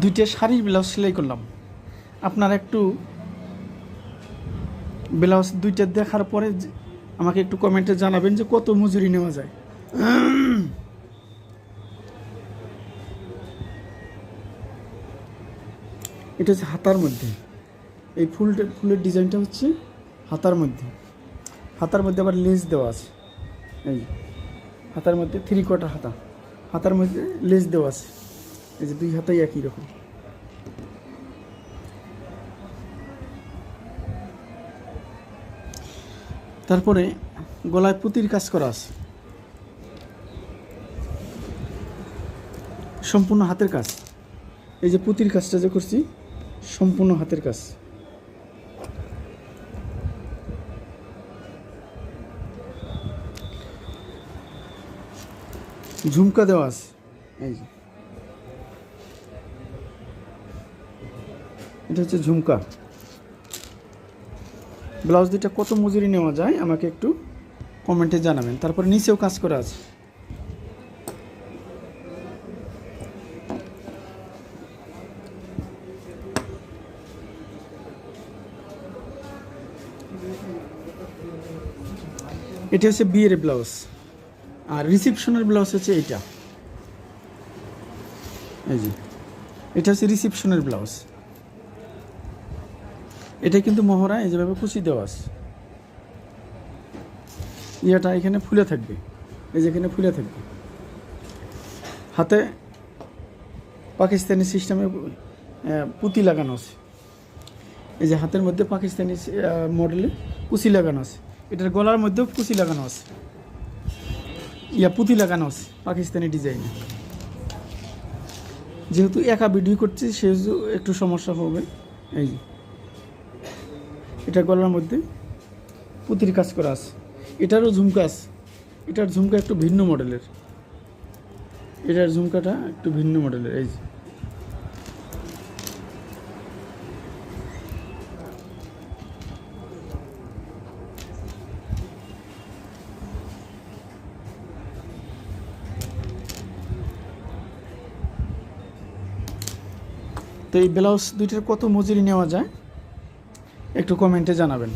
দুইটা শাড়ির ব্লাউজ সেলাই করলাম। আপনারা একটু ব্লাউজ দুইটা দেখার পরে আমাকে একটু কমেন্টে জানাবেন যে কত মজুরি নেওয়া যায়। এটা হচ্ছে হাতার মধ্যে, এই ফুলের ডিজাইনটা হচ্ছে হাতার মধ্যে। হাতার মধ্যে আবার লেস দেওয়া আছে, এই হাতার মধ্যে 3/4 হাতা, হাতার মধ্যে লেস দেওয়া আছে। এই যে দুই হাতাই একই রকম। তারপরে গলায় পুঁতির কাজ করা আছে, সম্পূর্ণ হাতের কাজ। এই যে পুঁতির কাজটা যে করছি সম্পূর্ণ হাতের কাজ। ঝুমকা দেওয়া আছে, এই যে এটা হচ্ছে ঝুমকা। ব্লাউজ দুইটা কত মজুরি নেওয়া যায় আমাকে একটু কমেন্টে জানাবেন। তারপরে নিচেও কাজ করা আছে, এটা হচ্ছে বিয়ের ব্লাউজ। আর রিসেপশনের ব্লাউজ হচ্ছে এইটা, এই যে এটা হচ্ছে রিসেপশনের ব্লাউজ। এটা কিন্তু মহড়া এই যেভাবে কুচি দেওয়া আছে, ইয়েটা এখানে ফুলে থাকবে, এই যে এখানে ফুলে থাকবে। হাতে পাকিস্তানি সিস্টেমে পুঁতি লাগানো আছে, এই যে হাতের মধ্যে পাকিস্তানি মডেলে কুচি লাগানো আছে। এটার গলার মধ্যেও কুচি লাগানো আছে, পুঁতি লাগানো আছে পাকিস্তানি ডিজাইনে। যেহেতু একা ভিডিও করছি সেহেতু একটু সমস্যা হবে। এই যে এটা গলার মধ্যে পুঁতির কাজ করা আছে। এটারও ঝুমকা আছে, এটার ঝুমকা একটু ভিন্ন মডেলের, এটার ঝুমকাটা একটু ভিন্ন মডেলের। এই যে তো এই ব্লাউজ দুইটার কত মজুরি নেওয়া যায় একটু কমেন্টে জানাবেন।